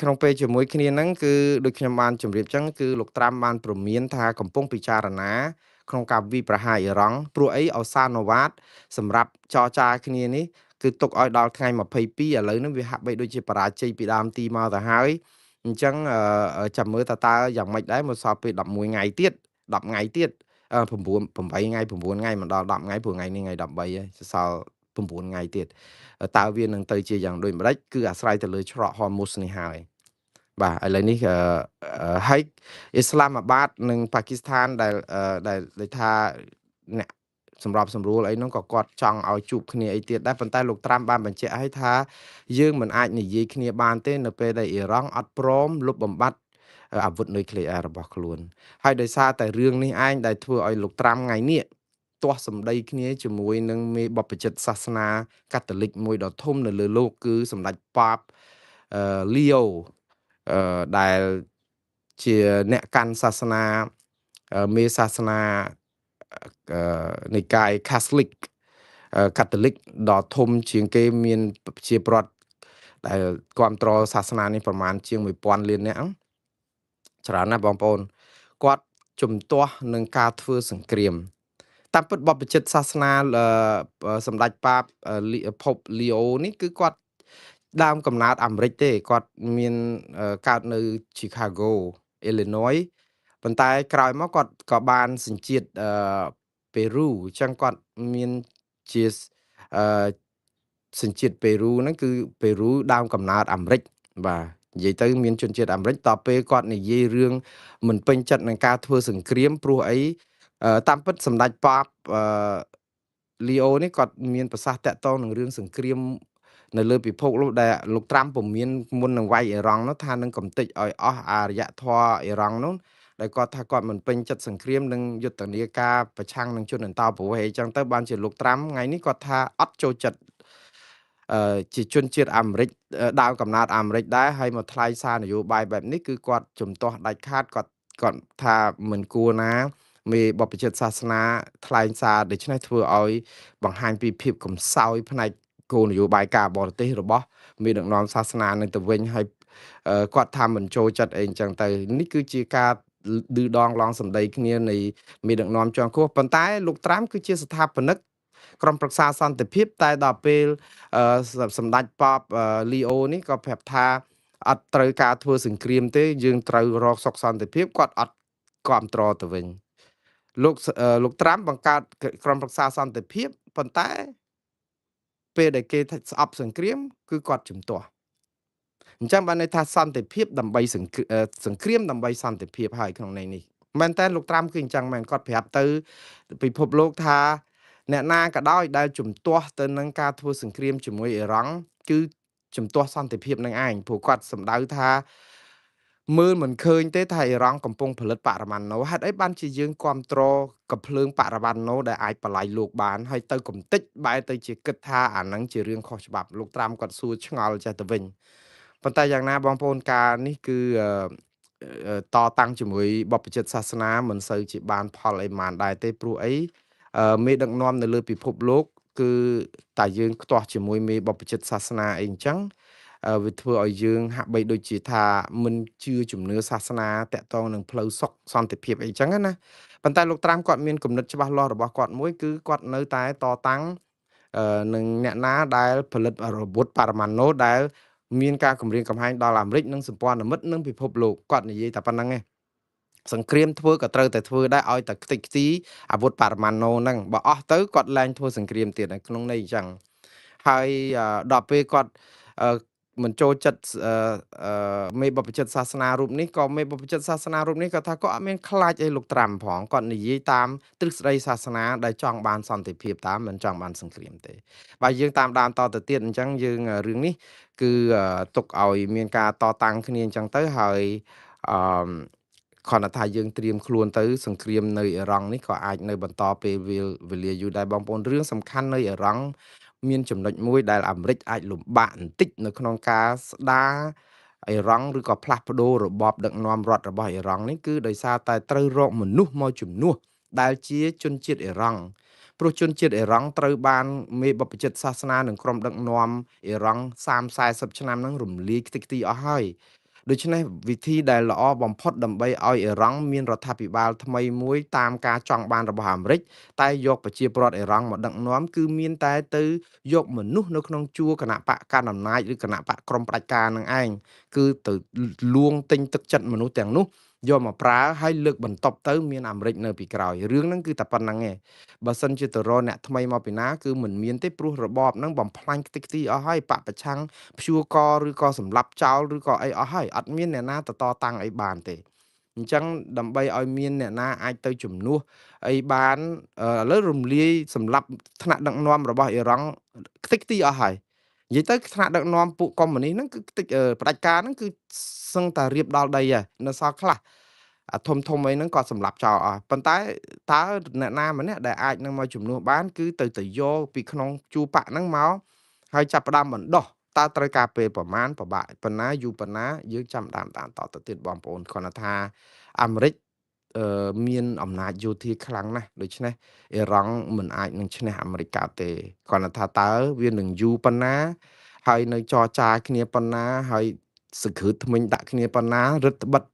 ក្នុងពេលជាមួយគ្នាហ្នឹងគឺដូចខ្ញុំបានជម្រាបចឹងគឺលោកត្រាំបានព្រមានថាកំពុងពិចារណាក្នុងការវាយប្រហារអ៊ីរ៉ង់ព្រោះអីឱសានវ៉ាតសម្រាប់ចរចាគ្នានេះគឺទុកឲ្យដល់ថ្ងៃ22ឥឡូវនេះវាហាក់បីដូចជាបរាជ័យពីដើមទីមកទៅហើយអញ្ចឹងចាំមើលតើយ៉ាងម៉េចដែរមកសល់ពេល11ថ្ងៃទៀត10ថ្ងៃទៀត9 8ថ្ងៃ9ថ្ងៃមិនដល់10ថ្ងៃព្រោះថ្ងៃនេះថ្ងៃ13ហើយសល់9ថ្ងៃទៀតតើវានឹងទៅជាយ៉ាងដូចម្ដេចគឺអាស្រ័យទៅលើច្រកហមូសនេះហើយ បាទឥឡូវនេះហើយអ៊ីស្លាមាបាតនិងប៉ាគីស្ថានដែលថាអ្នកសម្របសម្រួលអីហ្នឹងក៏គាត់ចង់ឲ្យជួបគ្នាអីទៀតដែរប៉ុន្តែលោកត្រាំបានបញ្ជាក់ឲ្យថាយើងមិនអាចនិយាយគ្នាបានទេនៅពេលដែលអ៊ីរ៉ង់អត់ព្រមលុបបំបាត់អាវុធនុយក្លេអ៊ែររបស់ខ្លួនហើយដោយសារតែរឿងនេះឯងដែលធ្វើឲ្យលោកត្រាំថ្ងៃនេះទាស់សម្ដីគ្នាជាមួយនឹងមេបព្វជិតសាសនាកាតូលិកមួយដ៏ធំនៅលើលោកគឺសម្ដេចប៉ាបលីអូដែលជាអ្នកកាន់សាសនាមេសាសនានិកាយ Catholic កាតូលិកដ៏ធំជាងគេមានប្រជាពលរដ្ឋដែលគាំទ្រសាសនានេះប្រមាណជាង1000លាននាក់ច្រើនណាស់បងប្អូនគាត់ជំទាស់នឹងការធ្វើសង្គ្រាមតាមពិតបព្វជិតសាសនាសម្ដេចប៉ាបភពលីអូនេះគឺគាត់ដើមកំណើតអាមេរិកទេគាត់មានកើតនៅ Chicago Illinois ប៉ុន្តែក្រោយមកគាត់ក៏បានសញ្ជាតិប៉េរូអញ្ចឹងគាត់មានជាអឺសញ្ជាតិប៉េរូហ្នឹងគឺប៉េរូដើមកំណើតអាមេរិកបាទនិយាយទៅមានជនជាតិអាមេរិកតពេលគាត់និយាយរឿងមិនពេញចិត្តនឹងការធ្វើសង្គ្រាមព្រោះអីតាមពិតសម្ដេចប៉ាបលីអូនេះគាត់មានប្រសាសន៍តាក់ទងនឹងរឿងសង្គ្រាមនៅលើពិភពលោកដែលលោកត្រាំពុំមានមុននឹងវាយអ៊ីរ៉ង់នោះថានឹងកំទេចឲ្យអស់អរិយធម៌អ៊ីរ៉ង់នោះដែលគាត់ថាគាត់មិនពេញចិត្តសង្គ្រាមនិងយុទ្ធនាការប្រឆាំងនឹងជនអន្តោប្រវេសន៍អីចឹងទៅបានជាលោកត្រាំថ្ងៃនេះគាត់ថាអត់ចូលចិត្តជាជនជាតិអាមេរិកដើមកំណើតអាមេរិកដែរហើយមកថ្លែងសារនយោបាយបែបនេះគឺគាត់ជំទាស់ដាច់ខាតគាត់ថាមិនគួរណាមេបព្វជិតសាសនាថ្លែងសារដូច្នេះធ្វើឲ្យបង្ហាញពីភាពកំសោយផ្នែកគោលនយោបាយការបរទេសរបស់មេដឹកនាំសាសនានឹងទៅវិញហើយគាត់ថាមិនចូលចិត្តអីអញ្ចឹងទៅនេះគឺជាការឌឺដងឡងសម្ដីគ្នានៃមេដឹកនាំជាន់ខ្ពស់ប៉ុន្តែលោកត្រាំគឺជាស្ថាបនិកក្រុមប្រឹក្សាសន្តិភាពតែដល់ពេលសម្ដេចប៉បលីអូនេះក៏ប្រាប់ថាអត់ត្រូវការធ្វើសង្គ្រាមទេយើងត្រូវរកសុខសន្តិភាពគាត់អត់គ្រប់គ្រងទៅវិញលោកត្រាំបង្កើតក្រុមប្រឹក្សាសន្តិភាពប៉ុន្តែពេលដែលគេស្អប់សង្គ្រាមគឺគាត់ជំទាស់អញ្ចឹងបានន័យថាសន្តិភាពដើម្បីសង្គ្រាមដើម្បីសន្តិភាពហើយក្នុងន័យនេះមែនតើលោកត្រាំគឺអញ្ចឹងមែនគាត់ប្រាប់ទៅពិភពលោកថាអ្នកណាក៏ដោយដែលជំទាស់ទៅនឹងការធ្វើសង្គ្រាមជាមួយអ៊ីរ៉ង់គឺជំទាស់សន្តិភាពនឹងឯងព្រោះគាត់សម្ដៅថាមើលមិនឃើញទេថាអ៊ីរ៉ង់កំពុងផលិតបរមាណូហេតុអីបានជាយើងគ្រប់គ្រងកំភ្លើងបរមាណូដែលអាចបលាយលោកបានហើយទៅកំទេចបែរទៅជាគិតថាអានឹងជារឿងខុសច្បាប់លោកត្រាំគាត់សួរឆ្ងល់ចេះទៅវិញប៉ុន្តែយ៉ាងណាបងប្អូនការនេះគឺតតាំងជាមួយបព្វជិតសាសនាមិនសូវជាបានផលអីប៉ុន្មានដែរទេព្រោះអីមេដឹកនាំនៅលើពិភពលោកគឺតែយើងខ្ទាស់ជាមួយមេបព្វជិតសាសនាអីអញ្ចឹងវាធ្វើឲ្យយើងហាក់បីដូចជាថាមិនជឿជំនឿសាសនាតាក់ទងនឹងផ្លូវសុខសន្តិភាពអីចឹងណាប៉ុន្តែលោកត្រាំគាត់មានគំនិតច្បាស់លាស់របស់គាត់មួយគឺគាត់នៅតែតតាំងនឹងអ្នកណាដែលផលិតអាវុធបរមាណូដែលមានការគំរាមកំហែងដល់អាមេរិកនិងសម្ព័ន្ធមិត្តនិងពិភពលោកគាត់និយាយតែប៉ុណ្្នឹងឯងសង្គ្រាមធ្វើក៏ត្រូវតែធ្វើដែរឲ្យតែខ្ទេចខ្ទីអាវុធបរមាណូហ្នឹងបើអស់ទៅគាត់លែងធ្វើសង្គ្រាមទៀតក្នុងន័យអញ្ចឹងហើយដល់ពេលគាត់មិនចូលចិត្តមេបព្វជិតសាសនារូបនេះក៏មេបព្វជិតសាសនារូបនេះក៏ថាគាត់អត់មានខ្លាចអីលោកត្រាំផងគាត់និយាយតាមទ្រឹស្ដីសាសនាដែលចង់បានសន្តិភាពតាមមិនចង់បានសង្គ្រាមទេបើយើងតាមដានតទៅទៀតអញ្ចឹងយើងរឿងនេះគឺទុកឲ្យមានការតតាំងគ្នាអញ្ចឹងទៅហើយអឺគ្រាន់តែថាយើងត្រៀមខ្លួនទៅសង្គ្រាមនៅអ៊ីរ៉ង់នេះក៏អាចនៅបន្តពេលវេលាយូរដែរបងប្អូនរឿងសំខាន់នៅអ៊ីរ៉ង់មានចំណុចមួយដែលអាមេរិកអាចលំបាកបន្តិចនៅក្នុងការស្ដារអ៊ីរ៉ង់ឬក៏ផ្លាស់ប្ដូររបបដឹកនាំរដ្ឋរបស់អ៊ីរ៉ង់នេះគឺដោយសារតែត្រូវរកមនុស្សមកជំនួសដែលជាជនជាតិអ៊ីរ៉ង់ព្រោះជនជាតិអ៊ីរ៉ង់ត្រូវបានមេបព្វជិតសាសនានិងក្រុមដឹកនាំអ៊ីរ៉ង់30-40ឆ្នាំហ្នឹងរំលាយខ្ទេចខ្ទីអស់ហើយ ដូច្នេះវិធីដែលល្អបំផុតដើម្បីឲ្យអ៊ីរ៉ង់មានរដ្ឋាភិបាលថ្មីមួយតាមការចង់បានរបស់អាមេរិកតែយកប្រជាពលរដ្ឋអ៊ីរ៉ង់មកដឹកនាំគឺមានតែទៅយកមនុស្សនៅក្នុងជួរគណៈបកកណ្ដាលអំណាចឬគណៈបកក្រមផ្ដាច់ការនឹងឯងគឺទៅលួងទិញទឹកចិត្តមនុស្សទាំងនោះយកមកប្រើហើយលើកបន្ទប់ទៅមានអាមេរិកនៅពីក្រោយរឿងហ្នឹងគឺតែប៉ុណ្្នឹងឯងបើសិនជាទៅរកអ្នកថ្មីមកពីណាគឺមិនមានទេព្រោះរបបហ្នឹងបំផ្លាញខ្ទេចខ្ទីអស់ហើយបពប្រឆាំងព្យួរកឬក៏សម្លាប់ចោលឬក៏អីអស់ហើយអត់មានអ្នកណាទៅតតាំងអីបានទេអញ្ចឹងដើម្បីឲ្យមានអ្នកណាអាចទៅជំនួសអីបានឥឡូវរំលាយសម្រាប់ថ្នាក់ដឹកនាំរបស់អ៊ីរ៉ង់ខ្ទេចខ្ទីអស់ហើយនិយាយទៅថ្នាក់ដឹកនាំពួកកុម្មុយនីសហ្នឹងគឺខ្ទេចផ្ដាច់ការហ្នឹងគឺសឹងតែរៀបដល់ដីហើយនៅសល់ខ្លះអាធំធំអីហ្នឹងគាត់សម្លាប់ចោលអស់ប៉ុន្តែតើអ្នកណាម្នាក់ដែលអាចនឹងមកជំនួសបានគឺទៅយកពីក្នុងជួរបកហ្នឹងមកហើយចាប់ផ្ដើមបណ្ដោះតើត្រូវការពេលប្រមាណប្របាក់ប៉ុណ្ណាយូរប៉ុណ្ណាយើងចាំតាមតទៅទៀតបងប្អូនគ្រាន់តែថាអាមេរិកមានអំណាចយោធាខ្លាំងណាស់ដូច្នេះអ៊ីរ៉ង់មិនអាចនឹងឈ្នះអាមេរិកកើតទេគ្រាន់តែថាតើវានឹងយូរប៉ុណ្ណាហើយនៅចរចាគ្នាប៉ុណ្ណាហើយសង្គ្រឹះថ្មិញដាក់គ្នាប៉ុណ្ណារឹតបន្តឹង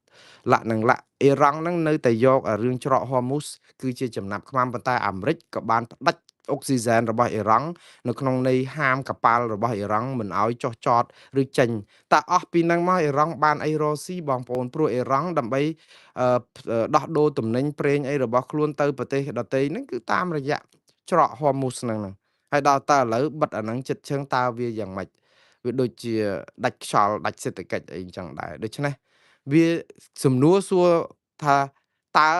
លក្ខនឹងលក្ខអ៊ីរ៉ង់ហ្នឹងនៅតែយករឿងច្រកហ័រមូសគឺជាចំណាប់ខ្មាំប៉ុន្តែអាមេរិកក៏បានផ្ដាច់អុកស៊ីហ្សែនរបស់អ៊ីរ៉ង់នៅក្នុងន័យហាមកប៉ាល់របស់អ៊ីរ៉ង់មិនឲ្យចុះចតឬចេញតែអស់ពីហ្នឹងមកអ៊ីរ៉ង់បានអីរស៊ីបងប្អូនព្រោះអ៊ីរ៉ង់ដើម្បីដោះដូរទំនិញប្រេងអីរបស់ខ្លួនទៅប្រទេសដទៃហ្នឹងគឺតាមរយៈច្រកហ័រមូសហ្នឹងហើយដល់តើឥឡូវបិទអាហ្នឹងចិត្តជើងតើវាយ៉ាងម៉េចវាដូចជាដាច់ខ្យល់ដាច់សេដ្ឋកិច្ចអីចឹងដែរដូច្នេះវាសំណួរសួរថាតើ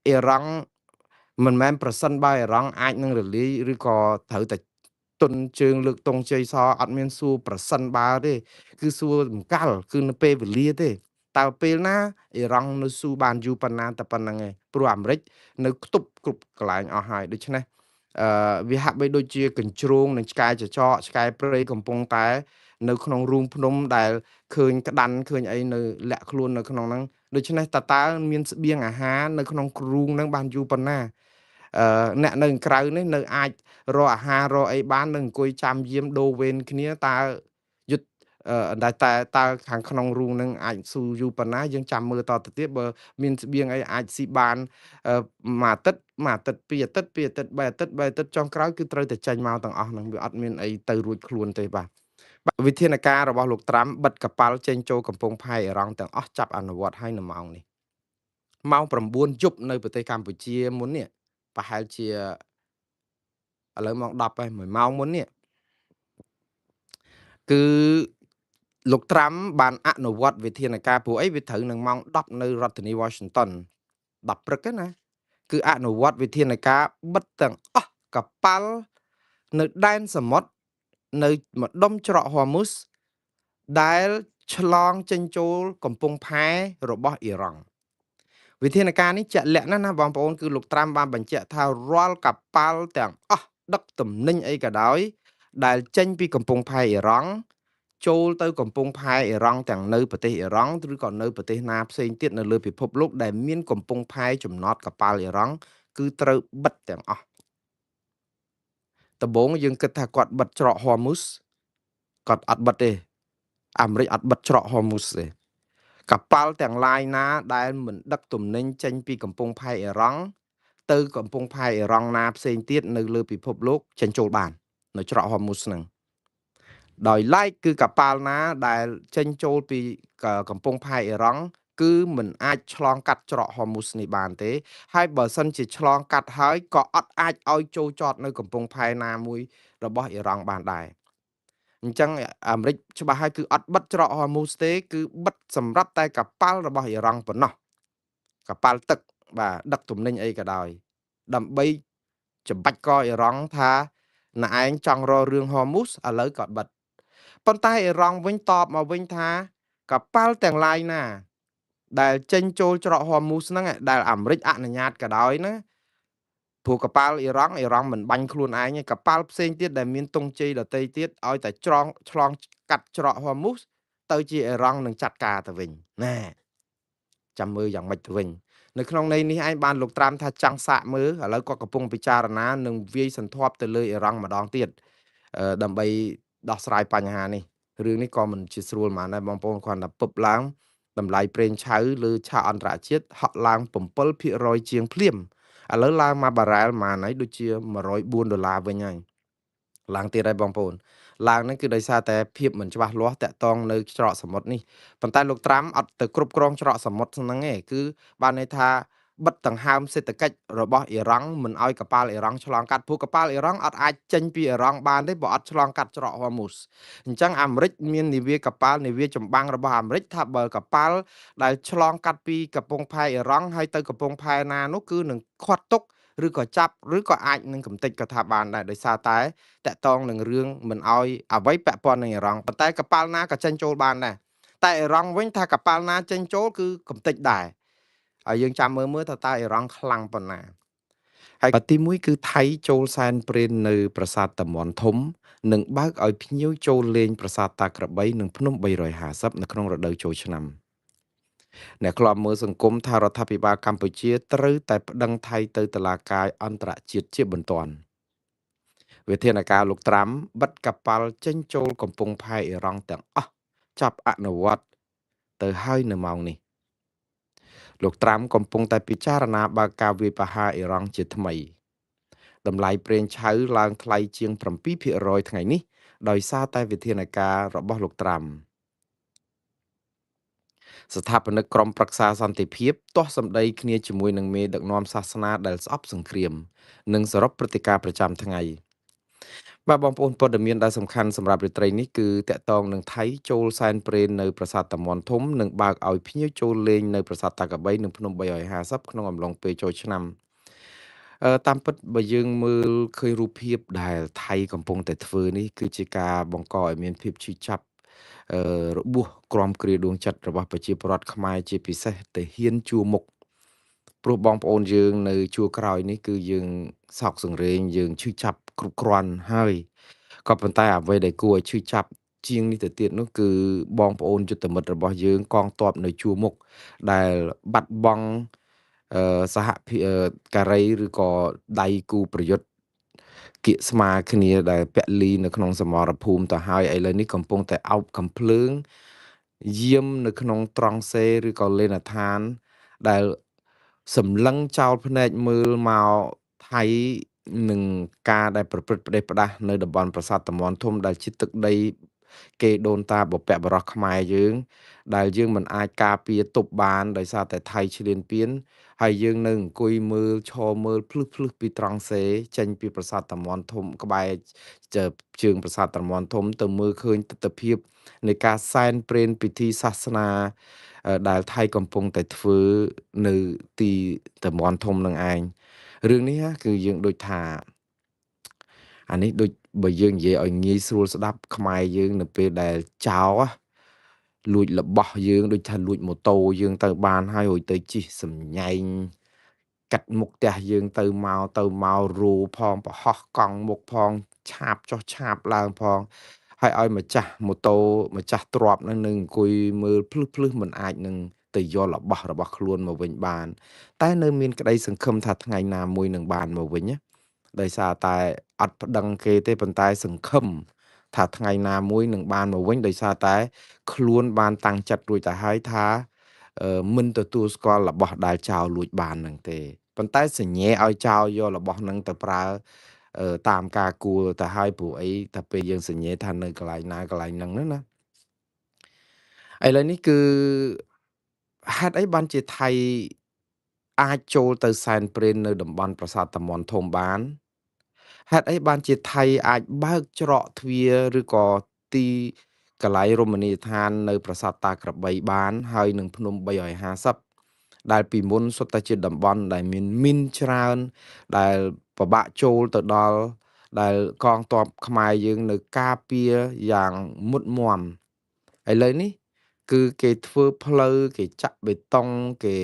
អ៊ីរ៉ង់មិនមែនប្រសិនបើអ៊ីរ៉ង់អាចនឹងរលាយឬក៏ត្រូវតែទុនជើងលើកទង់ជ័យសអត់មានសួរប្រសិនបើទេគឺសួរម្កាល់គឺនៅពេលវេលាទេតើពេលណាអ៊ីរ៉ង់នៅស៊ូបានយូរប៉ុណ្ណាតែប៉ុណ្្នឹងឯងព្រោះអាមេរិកនៅខ្ទប់គ្រប់កន្លែងអស់ហើយដូច្នេះវាហាក់បីដូចជាកញ្ជ្រោងនឹងឆ្កែចចកឆ្កែព្រៃកំពុងតែនៅក្នុងរូងភ្នំដែលឃើញក្តាន់ឃើញអីនៅលាក់ខ្លួននៅក្នុងហ្នឹងដូច្នេះតើមានស្បៀងអាហារនៅក្នុងរូងហ្នឹងបានយូរប៉ុណ្ណាអ្នកនៅក្រៅនេះនៅអាចរកអាហាររកអីបាននឹងអង្គុយចាំយាមដូរវេនគ្នាតើយុទ្ធតែខាងក្នុងរូងនឹងអាចស៊ូយូរប៉ុណ្ណាយើងចាំមើលតទៅទៀតបើមានស្បៀងអីអាចស៊ីបានមួយអាទិត្យពីរអាទិត្យបីអាទិត្យចុងក្រោយគឺត្រូវតែចេញមកទាំងអស់ហ្នឹងវាអត់មានអីទៅរួចខ្លួនទេបាទវិធានការរបស់លោកត្រាំបិទកប៉ាល់ចេញចូលកំពង់ផែអ៊ីរ៉ង់ទាំងអស់ចាប់អនុវត្តហើយនៅម៉ោងនេះម៉ោង9យប់នៅប្រទេសកម្ពុជាមុននេះប្រហែលជាឥឡូវម៉ោង10ហើយ1ម៉ោងមុននេះគឺលោកត្រាំបានអនុវត្តវិធានការព្រោះអីវាត្រូវនឹងម៉ោង10នៅរដ្ឋធានី Washington 10ព្រឹកណាគឺអនុវត្តវិធានការបិទទាំងអស់កប៉ាល់នៅដែនសមុទ្រនៅម្ដុំច្រកហ័រមូសដែលឆ្លងចេញចូលកំពង់ផែរបស់អ៊ីរ៉ង់វិធានការនេះជាក់លាក់ណាស់ណាបងប្អូនគឺលោកត្រាំបានបញ្ជាក់ថារាល់កប៉ាល់ទាំងអស់ដឹកទំនិញអីក៏ដោយដែលចេញពីកំពង់ផែអ៊ីរ៉ង់ចូលទៅកំពង់ផែអ៊ីរ៉ង់ទាំងនៅប្រទេសអ៊ីរ៉ង់ឬក៏នៅប្រទេសណាផ្សេងទៀតនៅលើពិភពលោកដែលមានកំពង់ផែចំណតកប៉ាល់អ៊ីរ៉ង់គឺត្រូវបិទទាំងអស់ដំបូងយើងគិតថាគាត់បិទច្រកហ័រមូសគាត់អត់បិទទេអាមេរិកអត់បិទច្រកហ័រមូសទេកប៉ាល់ទាំងឡាយណាដែលមិនដឹកទំនិញចេញពីកំពង់ផែអ៊ីរ៉ង់ទៅកំពង់ផែអ៊ីរ៉ង់ណាផ្សេងទៀតនៅលើពិភពលោកចេញចូលបាននៅច្រកហ័រមូសហ្នឹងដោយឡែកគឺកប៉ាល់ណាដែលចេញចូលពីកំពង់ផែអ៊ីរ៉ង់គឺមិនអាចឆ្លងកាត់ច្រកហ័រមូសនេះបានទេហើយបើសិនជាឆ្លងកាត់ហើយក៏អត់អាចឲ្យចូលចតនៅកំពង់ផែណាមួយរបស់អ៊ីរ៉ង់បានដែរអញ្ចឹងអាមេរិកច្បាស់ហើយគឺអត់បិទច្រកហ័រមូសទេគឺបិទសម្រាប់តែកប៉ាល់របស់អ៊ីរ៉ង់ប៉ុណ្ណោះកប៉ាល់ទឹកបាទដឹកទំនិញអីក៏ដោយដើម្បីចម្បាច់កអ៊ីរ៉ង់ថាណែឯងចង់រករឿងហ័រមូសឥឡូវក៏បិទប៉ុន្តែអ៊ីរ៉ង់វិញតបមកវិញថាកប៉ាល់ទាំងឡាយណាដែលចេញចូលច្រកហ័រមូសហ្នឹងដែលអាមេរិកអនុញ្ញាតក៏ដោយណាព្រោះកប៉ាល់អ៊ីរ៉ង់មិនបាញ់ខ្លួនឯងទេកប៉ាល់ផ្សេងទៀតដែលមានទង់ជ័យដទៃទៀតឲ្យតែឆ្លងកាត់ច្រកហ័រមូសទៅជាអ៊ីរ៉ង់នឹងចាត់ការទៅវិញណែចាំមើលយ៉ាងម៉េចទៅវិញនៅក្នុងន័យនេះឯងបានលោកត្រាំថាចង់សាកមើលឥឡូវគាត់កំពុងពិចារណានឹងវាយសន្ធាប់ទៅលើអ៊ីរ៉ង់ម្ដងទៀតដើម្បីដោះស្រាយបញ្ហានេះ រឿងនេះក៏មិនជាស្រួលប៉ុន្មានដែរបងប្អូនគ្រាន់តែពឹបឡើងតម្លៃប្រេងឆៅលើឆាកអន្តរជាតិហក់ឡើង7%ជាងភ្លាមឥឡូវឡើងមកបារ៉ែលប៉ុន្មានហើយដូចជា$104វិញហើយឡើងទៀតហើយបងប្អូនឡើងហ្នឹងគឺដោយសារតែភាពមិនច្បាស់លាស់តាក់ទងនៅច្រកសមុទ្រនេះប៉ុន្តែលោកត្រាំអត់ទៅគ្រប់គ្រងច្រកសមុទ្រហ្នឹងទេគឺបានន័យថាបិទដង្ហើមសេដ្ឋកិច្ចរបស់អ៊ីរ៉ង់មិនឲ្យកប៉ាល់អ៊ីរ៉ង់ឆ្លងកាត់ព្រោះកប៉ាល់អ៊ីរ៉ង់អត់អាចចេញពីអ៊ីរ៉ង់បានទេបើអត់ឆ្លងកាត់ច្រកហូមូសអញ្ចឹងអាមេរិកមាននាវាកប៉ាល់នាវាចម្បាំងរបស់អាមេរិកថាបើកប៉ាល់ដែលឆ្លងកាត់ពីកំពង់ផែអ៊ីរ៉ង់ហើយទៅកំពង់ផែណានោះគឺនឹងខាត់ទុកឬក៏ចាប់ឬក៏អាចនឹងកំទេចក៏ថាបានដែរដោយសារតែតកតងនឹងរឿងមិនអោយអ្វីពាក់ព័ន្ធនឹងអ៊ីរ៉ង់ប៉ុន្តែកប៉ាល់ណាក៏ចេញចូលបានដែរតែអ៊ីរ៉ង់វិញថាកប៉ាល់ណាចេញចូលគឺកំទេចដែរហើយយើងចាំមើលថាតើអ៊ីរ៉ង់ខ្លាំងប៉ុណ្ណាហើយទី1គឺថៃចូលសែនព្រេននៅប្រាសាទតាមាន់ធំនិងបើកឲ្យភ្ញៀវចូលលេងប្រាសាទតាក្របីនិងភ្នំ350នៅក្នុងរដូវចូលឆ្នាំអ្នកធ្លាប់មើលសង្គមថារដ្ឋាភិបាលកម្ពុជាត្រូវតែប្តឹងថៃទៅតុលាការអន្តរជាតិជាបន្ទាន់វិធានការលោកត្រាំបិទកប៉ាល់ចេញចូលកំពង់ផែអ៊ីរ៉ង់ទាំងអស់ចាប់អនុវត្តទៅហើយនៅម៉ោងនេះលោកត្រាំកំពុងតែពិចារណាបើកការវាយប្រហារអ៊ីរ៉ង់ជាថ្មីតម្លៃប្រេងឆៅឡើងថ្លៃជាង7%ថ្ងៃនេះដោយសារតែវិធានការរបស់លោកត្រាំស្ថាបនិកក្រុមប្រឹក្សាសន្តិភាពទាស់សម្ដីគ្នាជាមួយនឹងមេដឹកនាំសាសនាដែលស្អប់សង្គ្រាមនិងសរុបព្រឹត្តិការណ៍ប្រចាំថ្ងៃបាទបងប្អូនព័ត៌មានដែលសំខាន់សម្រាប់រាត្រីនេះគឺតកតងនឹងថៃចូលសែនព្រេននៅប្រាសាទតាមាន់ធំនិងបើកឲ្យភ្ញៀវចូលលេងនៅប្រាសាទតាកបីនិងភ្នំ350ក្នុងអំឡុងពេលចូលឆ្នាំតាមពិតបើយើងមើលឃើញរូបភាពដែលថៃកំពុងតែធ្វើនេះគឺជាការបង្កឲ្យមានភាពឈឺចាប់របួសក្រំគ្រាដួងចិត្តរបស់ប្រជាពលរដ្ឋខ្មែរជាពិសេសទៅហ៊ានជួរមុខព្រោះបងប្អូនយើងនៅជួរក្រោយនេះគឺយើងសោកសង្រេងយើងឈឺចាប់គ្រប់គ្រាន់ហើយក៏ប៉ុន្តែអ្វីដែលគួរឲ្យឈឺចាប់ជាងនេះទៅទៀតនោះគឺបងប្អូនយុទ្ធមិត្តរបស់យើងកងទ័ពនៅជួរមុខដែលបាត់បង់សហភិការីឬក៏ដៃគូប្រយុទ្ធគៀកស្មាគ្នាដែលពលីនៅក្នុងសមរភូមិទៅហើយឥឡូវនេះកំពុងតែអោបកំភ្លើងយាមនៅក្នុងត្រង់សេឬក៏លេនដ្ឋានដែលសម្លឹងចោលភ្នែកមើលមកថៃនឹងការដែលប្រព្រឹត្តផ្ដេសផ្ដាសនៅតំបន់ប្រាសាទតាមាន់ធំដែលជាទឹកដីគេដូនតាបុព្វបុរសខ្មែរយើងដែលយើងមិនអាចការពារទប់បានដោយសារតែថៃឈ្លានពានហើយយើងនៅអង្គុយមើលឈរមើលភ្លឹះពីត្រង់សេចេញពីប្រាសាទតាមាន់ធំក្បែរជើងប្រាសាទតាមាន់ធំទៅមើលឃើញទស្សនវិជ្ជានៃការសែនព្រេនពិធីសាសនាដែលថៃកំពុងតែធ្វើនៅទីតាមាន់ធំនឹងឯងរឿងនេះគឺយើងដូចថាអានេះដូចបើយើងនិយាយឲ្យងាយស្រួលស្ដាប់ខ្មែរយើងនៅពេលដែលចោលលួចរបស់យើងដូចថាលួចម៉ូតូយើងទៅបានហើយរួចទៅជិះសម្ញែងកាត់មុខផ្ទះយើងទៅមករូផងប្រហោះកង់មុខផងឆាបចុះឆាបឡើងផងហើយឲ្យម្ចាស់ម៉ូតូម្ចាស់ទ្រព្យនឹងអង្គុយមើលភ្លឺមិនអាចនឹងទៅយករបស់ខ្លួនមកវិញបានតែនៅមានក្តីសង្ឃឹមថាថ្ងៃណាមួយនឹងបានមកវិញណាដោយសារតែអត់ប្តឹងគេទេប៉ុន្តែសង្ឃឹមថាថ្ងៃណាមួយនឹងបានមកវិញដោយសារតែខ្លួនបានតាំងចិត្តរួចទៅហើយថាមិនទទួលស្គាល់របស់ដែលចោលលួចបាននឹងទេប៉ុន្តែសញ្ញេឲ្យចោលយករបស់នឹងទៅប្រើតាមការគួរទៅហើយព្រោះអីតែពេលយើងសញ្ញេថានៅកន្លែងណាកន្លែងហ្នឹងណាឥឡូវនេះគឺហេតុអីបានជាថៃអាចចូលទៅសែនព្រេននៅតំបន់ប្រាសាទតាមាន់ធំបានហេតុអីបានជាថៃអាចបើកច្រកទ្វារឬក៏ទីកន្លែងរមណីយដ្ឋាននៅប្រាសាទតាក្របីបានហើយនឹងភ្នំ350ដែលពីមុនសុទ្ធតែជាតំបន់ដែលមានមីនច្រើនដែលពិបាកចូលទៅដល់ដែលកងទ័ពខ្មែរយើងនៅការពារយ៉ាងមុតមមឥឡូវនេះគឺគេធ្វើផ្លូវគេចាក់បេតុងគេ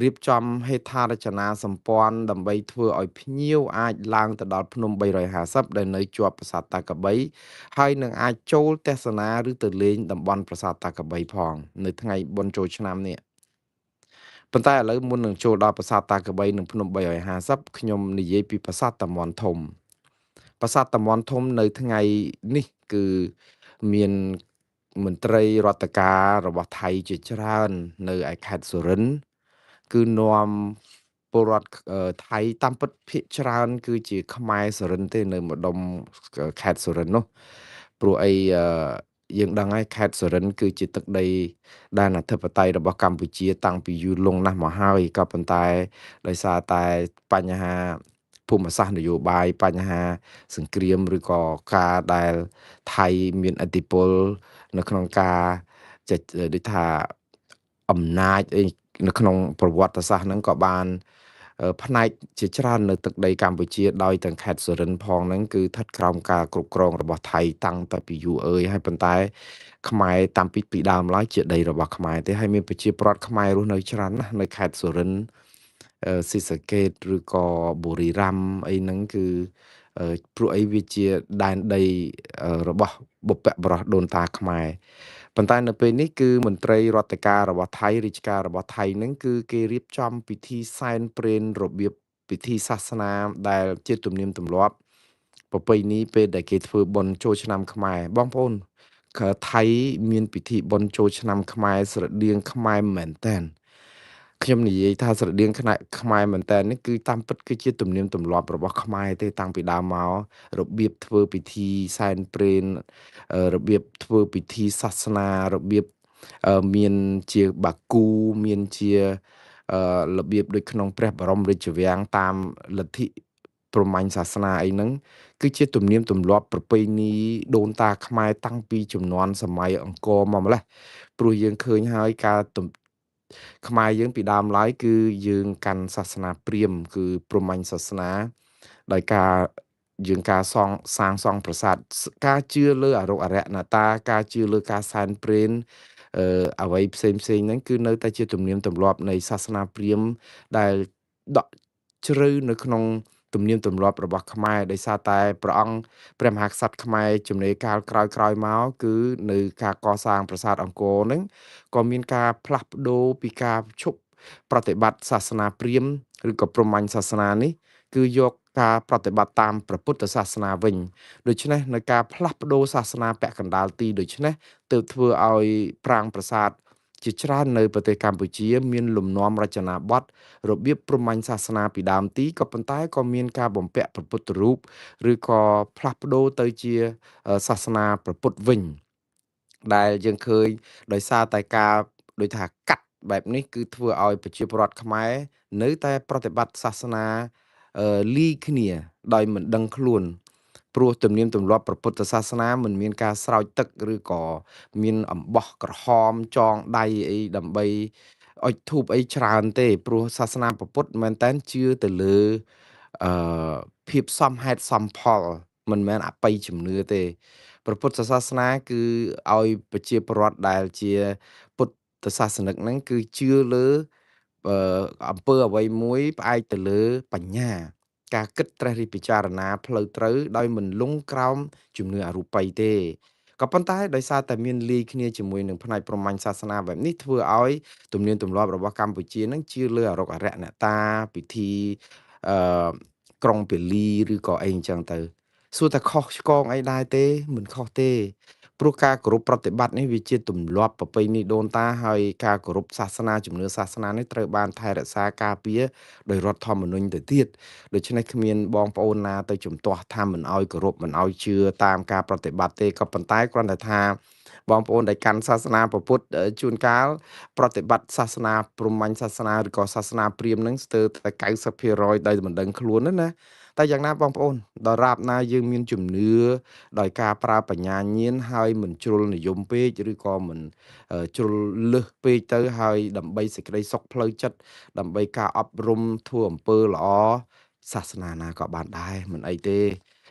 រៀបចំហេដ្ឋារចនាសម្ព័ន្ធដើម្បីធ្វើឲ្យភ្ញៀវអាចឡើងទៅដល់ភ្នំ350ដែលនៅជាប់ប្រាសាទតាកបីហើយនឹងអាចចូលទស្សនាឬទៅលេងតំបន់ប្រាសាទតាកបីផងនៅថ្ងៃបុណ្យចូលឆ្នាំនេះប៉ុន្តែឥឡូវមុននឹងចូលដល់ប្រាសាទតាកបីនិងភ្នំ350ខ្ញុំនិយាយពីប្រាសាទតាមាន់ធំប្រាសាទតាមាន់ធំនៅថ្ងៃនេះគឺមាន មន្ត្រីរដ្ឋការរបស់ថៃជាច្រើននៅឯខេត្តសុរិន្ទគឺនាំពលរដ្ឋថៃតាមពិតភាគច្រើនគឺជាខ្មែរសុរិន្ទទេនៅម្ដុំខេត្តសុរិន្ទនោះព្រោះអីយើងដឹងហើយខេត្តសុរិន្ទគឺជាទឹកដីដែនអធិបតេយ្យរបស់កម្ពុជាតាំងពីយូរលង់ណាស់មកហើយក៏ប៉ុន្តែដោយសារតែបញ្ហាភូមិសាស្ត្រនយោបាយបញ្ហាសង្គ្រាមឬក៏ការដែលថៃមានឥទ្ធិពលនៅក្នុងការដូចថាអំណាចអីនៅក្នុងប្រវត្តិសាស្ត្រហ្នឹងក៏បានផ្នែកជាច្រើននៅទឹកដីកម្ពុជាដោយទាំងខេត្តសុរិន្ទផងហ្នឹងគឺស្ថិតក្រោមការគ្រប់គ្រងរបស់ថៃតាំងតែពីយូរអើយហើយប៉ុន្តែខ្មែរតាំងពីដើមឡើយជាដីរបស់ខ្មែរទេហើយមានប្រជាពលរដ្ឋខ្មែររស់នៅច្រើនណាស់នៅខេត្តសុរិន្ទស៊ីសាកេតឬក៏បុរីរាមអីហ្នឹងគឺព្រោះអីវាជាដែនដីរបស់បុព្វបុរសដូនតាខ្មែរប៉ុន្តែនៅពេលនេះគឺមន្ត្រីរដ្ឋការរបស់ថៃរាជការរបស់ថៃហ្នឹងគឺគេរៀបចំពិធីសែនព្រេនរបៀបពិធីសាសនាដែលជាទំនៀមទម្លាប់ប្រពៃណីពេលដែលគេធ្វើបុណ្យចូលឆ្នាំខ្មែរបងប្អូនថៃមានពិធីបុណ្យចូលឆ្នាំខ្មែរស្រដៀងខ្មែរមែនតើខ្ញុំនិយាយថាស្រដៀងខ្មែរមែនតើនេះគឺតាមពិតគឺជាទំនៀមទម្លាប់របស់ខ្មែរទេតាំងពីដើមមករបៀបធ្វើពិធីសែនព្រេនរបៀបធ្វើពិធីសាសនារបៀបមានជាបាគូមានជារបៀបដូចក្នុងព្រះបរមរាជវាំងតាមលទ្ធិព្រហ្មញ្ញសាសនាអីហ្នឹងគឺជាទំនៀមទម្លាប់ប្រពៃណីដូនតាខ្មែរតាំងពីជំនាន់សម័យអង្គរមកម្ល៉េះព្រោះយើងឃើញហើយខ្មែរយើងពីដើមឡើយគឺយើងកាន់សាសនាព្រាហ្មណ៍គឺព្រហ្មញ្ញសាសនាដោយការយើងការសាងសង់ប្រាសាទការជឿលើអារុក្ខអារក្សអ្នកតាការជឿលើការសែនព្រេនអ្វីផ្សេងហ្នឹងគឺនៅតែជាទំនៀមទម្លាប់នៃសាសនាព្រាហ្មណ៍ដែលដក់ជ្រៅនៅក្នុងទំនៀមទម្លាប់របស់ខ្មែរដោយសារតែព្រះអង្គព្រះមហាក្សត្រខ្មែរជំនាកាលក្រោយៗមកគឺនៅការកសាងប្រាសាទអង្គរហ្នឹងក៏មានការផ្លាស់ប្ដូរពីការឈប់ប្រតិបត្តិសាសនាព្រាហ្មណ៍ឬក៏ព្រហ្មញ្ញសាសនានេះគឺយកការប្រតិបត្តិតាមព្រះពុទ្ធសាសនាវិញដូច្នេះនៅការផ្លាស់ប្ដូរសាសនាពាក់កណ្ដាលទីដូច្នេះទើបធ្វើឲ្យប្រាង្គប្រាសាទជាច្រើននៅប្រទេសកម្ពុជាមានលំនាំរចនាបថរបៀបព្រហ្មញ្ញសាសនាពីដើមទីក៏ប៉ុន្តែក៏មានការបំពាក់ព្រះពុទ្ធរូបឬក៏ផ្លាស់ប្ដូរទៅជាសាសនាព្រះពុទ្ធវិញដែលយើងឃើញដោយសារតែការដូចថាកាត់បែបនេះគឺធ្វើឲ្យប្រជាពលរដ្ឋខ្មែរនៅតែប្រតិបត្តិសាសនាលីគ្នាដោយមិនដឹងខ្លួនព្រោះទំនៀមទម្លាប់ព្រះពុទ្ធសាសនាមិនមានការស្រោចទឹកឬក៏មានអំបោះក្រហមចងដៃអីដើម្បីអុជធូបអីច្រើនទេព្រោះសាសនាព្រះពុទ្ធមែនតែនជឿទៅលើអឺភាពសមហេតុសមផលមិនមែនអបិយជំនឿទេព្រះពុទ្ធសាសនាគឺឲ្យប្រជាពលរដ្ឋដែលជាពុទ្ធសាសនិកហ្នឹងគឺជឿលើអំពើអ្វីមួយផ្អែកទៅលើបញ្ញាការគិតត្រិះរិះពិចារណាផ្លូវត្រូវដោយមិនលង់ក្រោមជំនឿអរូបីទេក៏ប៉ុន្តែដោយសារតែមានលាយគ្នាជាមួយនឹងផ្នែកព្រហ្មញ្ញសាសនាបែបនេះធ្វើឲ្យទំនៀមទម្លាប់របស់កម្ពុជានឹងជឿលើអារុក្ខអារក្សអ្នកតាពិធីអឺក្រុងពាលីឬក៏អីអញ្ចឹងទៅសួរតែខុសឆ្គងអីដែរទេមិនខុសទេព្រោះការគោរពប្រតិបត្តិនេះវាជាទម្លាប់ប្រពៃណីដូនតាហើយការគោរពសាសនាជំនឿសាសនានេះត្រូវបានថែរក្សាការពារដោយរដ្ឋធម្មនុញ្ញទៅទៀតដូច្នេះគ្មានបងប្អូនណាទៅជំទាស់ថាមិនអោយគោរពមិនអោយជឿតាមការប្រតិបត្តិទេក៏ប៉ុន្តែគ្រាន់តែថាបងប្អូនដែលកាន់សាសនាពុទ្ធជួនកាលប្រតិបត្តិសាសនាព្រហ្មញ្ញសាសនាឬក៏សាសនាព្រាហ្មណ៍នឹងស្ទើរតែ90%ដោយមិនដឹងខ្លួនណាតែយ៉ាងណាបងប្អូនដរាបណាយើងមានជំនឿដោយការប្រើបញ្ញាញាណហើយមិនជ្រុលនិយមពេកឬក៏មិនជ្រុលលើសពេកទៅហើយដើម្បីសេចក្តីសុខផ្លូវចិត្តដើម្បីការអប់រំធ្វើអំពើល្អសាសនាណាក៏បានដែរមិនអីទេ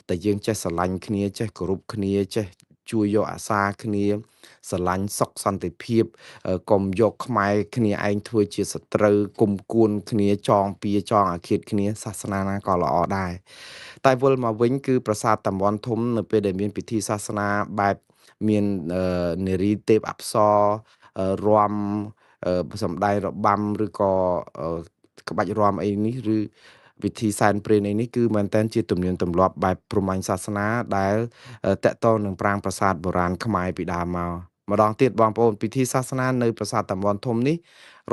តែយើងចេះស្រឡាញ់គ្នាចេះគោរពគ្នាចេះជួយយកអាសាគ្នាស្រឡាញ់សុខសន្តិភាពកុំយកខ្មែរគ្នាឯងធ្វើជាសត្រូវគុំគួនគ្នាចងពៀចងអាឃាតគ្នាសាសនាណាក៏ល្អដែរតែវិលមកវិញគឺប្រាសាទតាមាន់ធំនៅពេលដែលមានពិធីសាសនាបែបមាននារីទេពអប្សររាំសម្ដែងរបាំឬក៏ក្បាច់រាំអីនេះឬវិធីសែនព្រេននេះគឺមែនតែនជាទំនៀមទម្លាប់បែបព្រហ្មញ្ញសាសនាដែលតកតងនឹងប្រាង្គប្រាសាទបុរាណខ្មែរពីដើមមក ម្ដងទៀតបងប្អូនពិធីសាសនានៅប្រាសាទតាមាន់ធំនេះ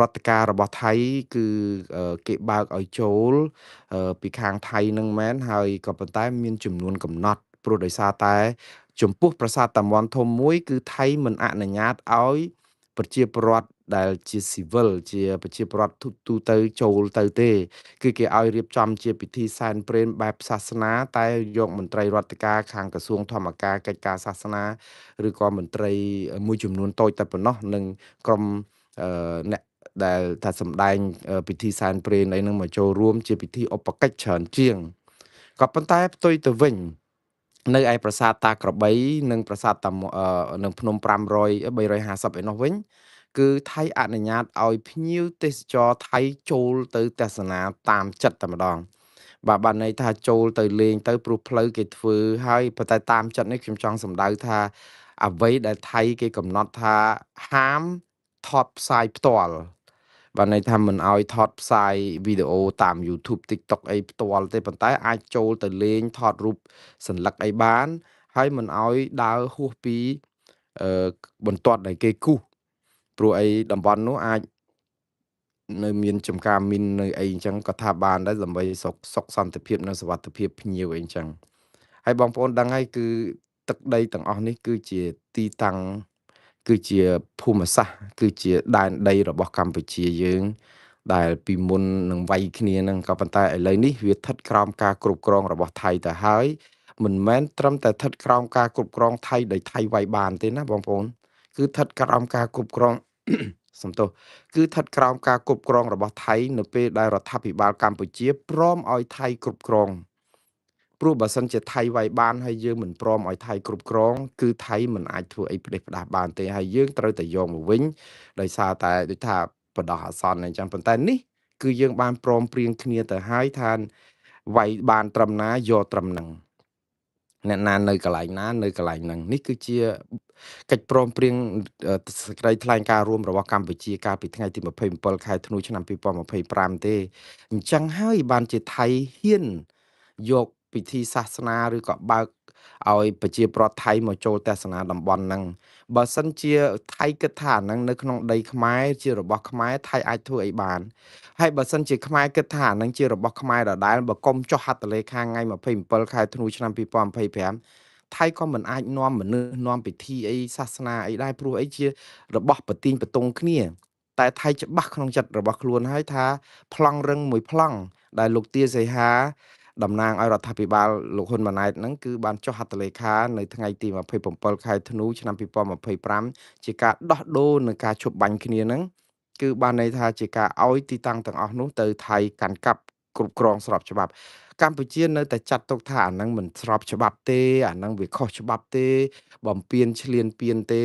រដ្ឋការរបស់ថៃគឺគេបើកឲ្យចូលពីខាងថៃនឹងមែនហើយក៏ប៉ុន្តែមានចំនួនកំណត់ព្រោះដោយសារតែចំពោះប្រាសាទតាមាន់ធំមួយគឺថៃមិនអនុញ្ញាតឲ្យប្រជាពលរដ្ឋដែលជាស៊ីវិលជាប្រជាពលរដ្ឋទូទៅចូលទៅទេគឺគេឲ្យរៀបចំជាពិធីសែនព្រេនបែបសាសនាតែយកមន្ត្រីរដ្ឋការខាងក្រសួងធម្មការកិច្ចការសាសនាឬក៏មន្ត្រីមួយចំនួនតូចតែប៉ុណ្ណោះនិងក្រុមអ្នកដែលថាសម្ដែងពិធីសែនព្រេនអីហ្នឹងមកចូលរួមជាពិធីឧបកិច្ចច្រើនជាងក៏ប៉ុន្តែផ្ទុយទៅវិញនៅឯប្រាសាទតាក្របីនិងប្រាសាទតានឹងភ្នំ500 350ឯនោះវិញគឺថៃអនុញ្ញាតឲ្យភ្ញៀវទេសចរថៃចូលទៅទស្សនាតាមចិត្តតែម្ដងបានន័យថាចូលទៅលេងទៅព្រោះផ្លូវគេធ្វើហើយប៉ុន្តែតាមចិត្តនេះខ្ញុំចង់សម្ដៅថាអ្វីដែលថៃគេកំណត់ថាហាមថតផ្សាយផ្ទាល់បានន័យថាមិនឲ្យថតផ្សាយវីដេអូតាម YouTube TikTok អីផ្ទាល់ទេប៉ុន្តែអាចចូលទៅលេងថតរូបសន្លឹកអីបានហើយមិនឲ្យដើរហួសពីបន្ទាត់ដែលគេគូសព្រោះអីតំបន់នោះអាចនៅមានចំការមីននៅអីអញ្ចឹងក៏ថាបានដែរដើម្បីសុខសន្តិភាពនិងសុវត្ថិភាពភ្ញៀវអីអញ្ចឹងហើយបងប្អូនដឹងហើយគឺទឹកដីទាំងអស់នេះគឺជាទីតាំងគឺជាភូមិសាស្ត្រគឺជាដែនដីរបស់កម្ពុជាយើងដែលពីមុននឹងវាយគ្នានឹងក៏ប៉ុន្តែឥឡូវនេះវាស្ថិតក្រោមការគ្រប់គ្រងរបស់ថៃទៅហើយមិនមែនត្រឹមតែស្ថិតក្រោមការគ្រប់គ្រងថៃដោយថៃវាយបានទេណាបងប្អូនគឺស្ថិតក្រោមការគ្រប់គ្រង សំទោសគឺស្ថិតក្រោមការគ្រប់គ្រងរបស់ថៃនៅពេលដែលរដ្ឋាភិបាលកម្ពុជាព្រមឲ្យថៃគ្រប់គ្រងព្រោះបើសិនជាថៃវាយបានហើយយើងមិនព្រមឲ្យថៃគ្រប់គ្រងគឺថៃមិនអាចធ្វើអីផ្ដេសផ្ដាសបានទេហើយយើងត្រូវតែយកមកវិញដោយសារតែដូចថាបដោះអាសន្នអញ្ចឹងប៉ុន្តែនេះគឺយើងបានព្រមព្រៀងគ្នាទៅហើយថាវាយបានត្រឹមណាយកត្រឹមហ្នឹងអ្នកណានៅកន្លែងណានៅកន្លែងហ្នឹងនេះគឺជាកិច្ចព្រមព្រៀងសេចក្តីថ្លែងការណ៍រួមរបស់កម្ពុជាកាលពីថ្ងៃទី27ខែធ្នូឆ្នាំ2025ទេអញ្ចឹងហើយបានជាថៃហ៊ានយកពិធីសាសនាឬក៏បើកឲ្យប្រជាប្រដ្ឋថៃមកចូលទស្សនាតំបន់ហ្នឹងបើសិនជាថៃគិតថាអាហ្នឹងនៅក្នុងដីខ្មែរជារបស់ខ្មែរថៃអាចធ្វើអីបានហើយបើសិនជាខ្មែរគិតថាអាហ្នឹងជារបស់ខ្មែរដដែលបើកុំចុះហត្ថលេខាថ្ងៃ27ខែធ្នូឆ្នាំ2025ថៃក៏មិនអាចនាំមនុស្សនាំពិធីអីសាសនាអីដែរព្រោះអីជារបស់ប្រទីងបតុងគ្នាតែថៃច្បាស់ក្នុងចិត្តរបស់ខ្លួនហើយថាប្លង់រឹងមួយប្លង់ដែលលោកទាសីហាតំណាងឲ្យរដ្ឋាភិបាលលោកហ៊ុនម៉ាណែតហ្នឹងគឺបានចុះហត្ថលេខានៅថ្ងៃទី27ខែធ្នូឆ្នាំ2025ជាការដោះដូរនឹងការឈប់បាញ់គ្នាហ្នឹងគឺបានន័យថាជាការឲ្យទីតាំងទាំងអស់នោះទៅថៃកាន់កាប់គ្រប់គ្រងស្របច្បាប់កម្ពុជានៅតែចាត់ទុកថាអាហ្នឹងមិនស្របច្បាប់ទេអាហ្នឹងវាខុសច្បាប់ទេបំពានឈ្លានពានទេ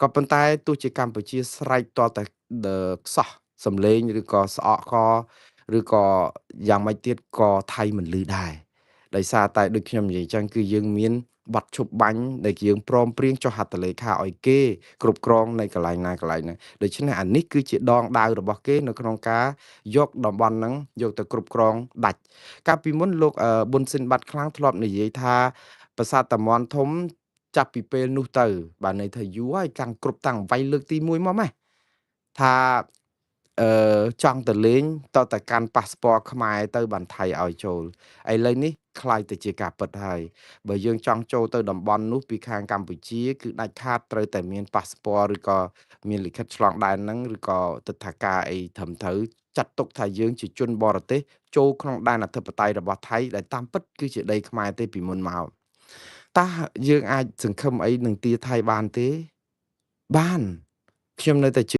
ក៏ប៉ុន្តែទោះជាកម្ពុជាស្រែកតតែខ្សោះសំឡេងឬក៏ស្អកកឬក៏យ៉ាងម៉េចទៀតក៏ថៃមិនលឺដែរដោយសារតែដូចខ្ញុំនិយាយចឹងគឺយើងមានប័ណ្ណឈប់បាញ់ដែលយើងព្រមព្រៀងចុះហត្ថលេខាឲ្យគេគ្រប់គ្រងនៅកន្លែងណាកន្លែងហ្នឹងដូច្នេះអានេះគឺជាដងដាវរបស់គេនៅក្នុងការយកតំបន់ហ្នឹងយកទៅគ្រប់គ្រងដាច់កាលពីមុនលោកប៊ុនស៊ិនបាត់ខ្លាំងធ្លាប់និយាយថាប្រាសាទតាមាន់ធំចាប់ពីពេលនោះទៅបានន័យថាយូរហើយតាំងវាយលើកទី1មកម៉េះថាចង់ទៅលេងតតែកាន់ប៉ាសពតខ្មែរទៅបានថៃឲ្យចូលឥឡូវនេះខ្លាយទៅជាការពិតហើយបើយើងចង់ចូលទៅតំបន់នោះពីខាងកម្ពុជាគឺដាច់ខាតត្រូវតែមានប៉ាសពតឬក៏មានលិខិតឆ្លងដែនហ្នឹងឬក៏ទិដ្ឋាការអីត្រឹមត្រូវចាត់ទុកថាយើងជាជនបរទេសចូលក្នុងដែនអធិបតេយ្យរបស់ថៃដែលតាមពិតគឺជាដីខ្មែរទេពីមុនមកតើយើងអាចសង្ឃឹមអីនឹងទាថៃបានទេបានខ្ញុំនៅតែ